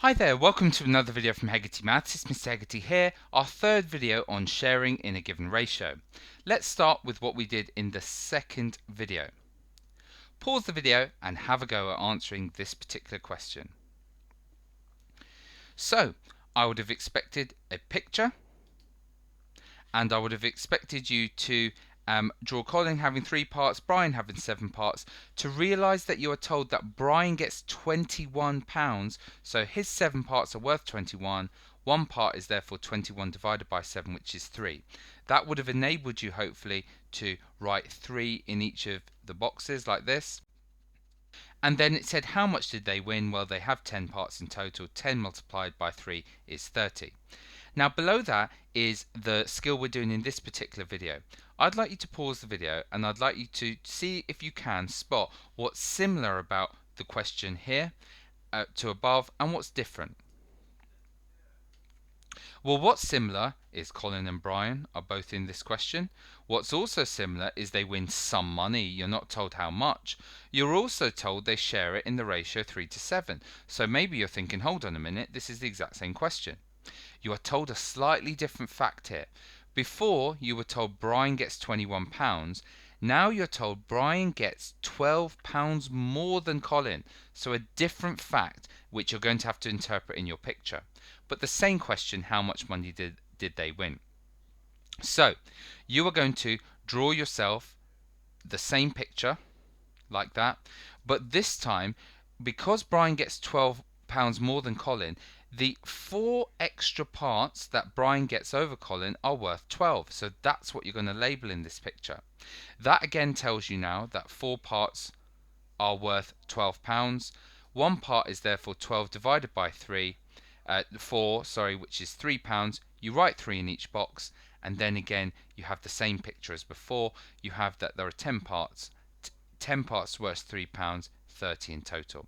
Hi there, welcome to another video from Hegarty Maths. It's Mr. Hegarty here, our third video on sharing in a given ratio. Let's start with what we did in the second video. Pause the video and have a go at answering this particular question. So, I would have expected a picture, and I would have expected you to draw Colin having 3 parts, Brian having 7 parts, to realise that you are told that Brian gets £21, so his 7 parts are worth 21. 1 part is therefore 21 divided by 7, which is 3. That would have enabled you hopefully to write 3 in each of the boxes like this. And then it said how much did they win? Well, they have 10 parts in total. 10 multiplied by 3 is 30. Now below that is the skill we're doing in this particular video. I'd like you to pause the video and I'd like you to see if you can spot what's similar about the question here to above and what's different. Well, what's similar is Colin and Brian are both in this question. What's also similar is they win some money. You're not told how much. You're also told they share it in the ratio 3:7. So maybe you're thinking, hold on a minute, this is the exact same question. You are told a slightly different fact here. Before, you were told Brian gets £21. Now you're told Brian gets £12 more than Colin. So a different fact which you're going to have to interpret in your picture. But the same question, how much money did they win? So you are going to draw yourself the same picture like that. But this time, because Brian gets £12 more than Colin, the 4 extra parts that Brian gets over Colin are worth 12. So that's what you're going to label in this picture. That again tells you now that 4 parts are worth £12. 1 part is therefore 12 divided by 4, which is £3. You write 3 in each box, and then again you have the same picture as before. You have that there are 10 parts. 10 parts worth £3, 30 in total.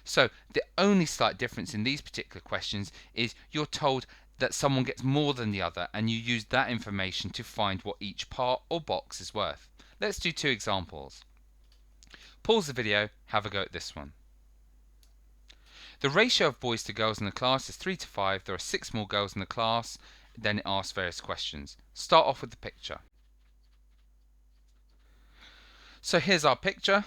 So the only slight difference in these particular questions is you're told that someone gets more than the other, and you use that information to find what each part or box is worth. Let's do 2 examples. Pause the video, have a go at this one. The ratio of boys to girls in the class is 3:5. There are 6 more girls in the class. Then it asks various questions. Start off with the picture. So here's our picture.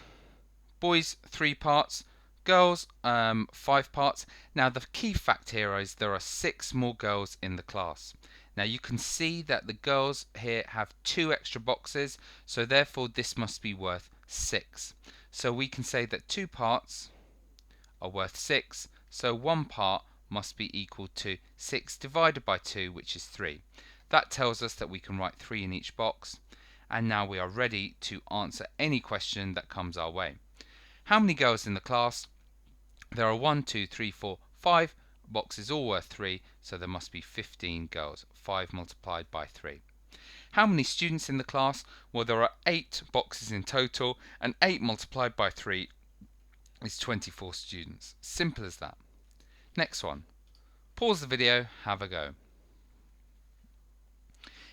Boys 3 parts, girls 5 parts. Now the key fact here is there are 6 more girls in the class. Now you can see that the girls here have 2 extra boxes, so therefore this must be worth 6. So we can say that 2 parts are worth 6, so 1 part must be equal to 6 divided by 2, which is 3. That tells us that we can write 3 in each box, and now we are ready to answer any question that comes our way. How many girls in the class? There are 1, 2, 3, 4, 5 boxes, all worth 3, so there must be 15 girls. 5 multiplied by 3. How many students in the class? Well, there are 8 boxes in total, and 8 multiplied by 3 is 24 students. Simple as that. Next one. Pause the video, have a go.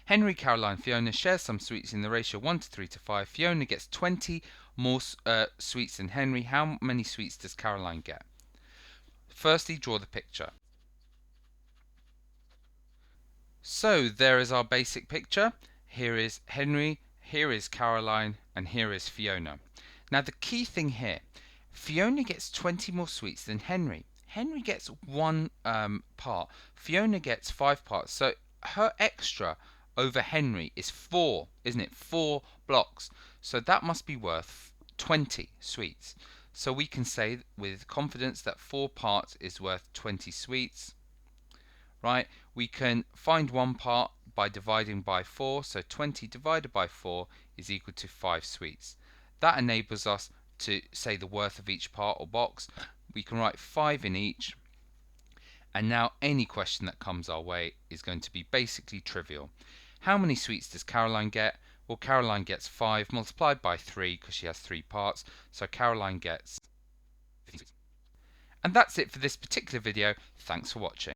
Henry, Caroline, Fiona share some sweets in the ratio 1:3:5. Fiona gets 20 more sweets than Henry. How many sweets does Caroline get? Firstly, draw the picture. So there is our basic picture. Here is Henry, here is Caroline, and here is Fiona. Now the key thing here, Fiona gets 20 more sweets than Henry. Henry gets 1 part. Fiona gets 5 parts. So her extra over Henry is 4, isn't it? 4 blocks. So that must be worth 20 sweets. So we can say with confidence that 4 parts is worth 20 sweets. Right? We can find 1 part by dividing by 4. So 20 divided by 4 is equal to 5 sweets. That enables us to say the worth of each part or box. We can write 5 in each. And now any question that comes our way is going to be basically trivial. How many sweets does Caroline get? Well, Caroline gets 5 multiplied by 3 because she has 3 parts. So Caroline gets 15 sweets. And that's it for this particular video. Thanks for watching.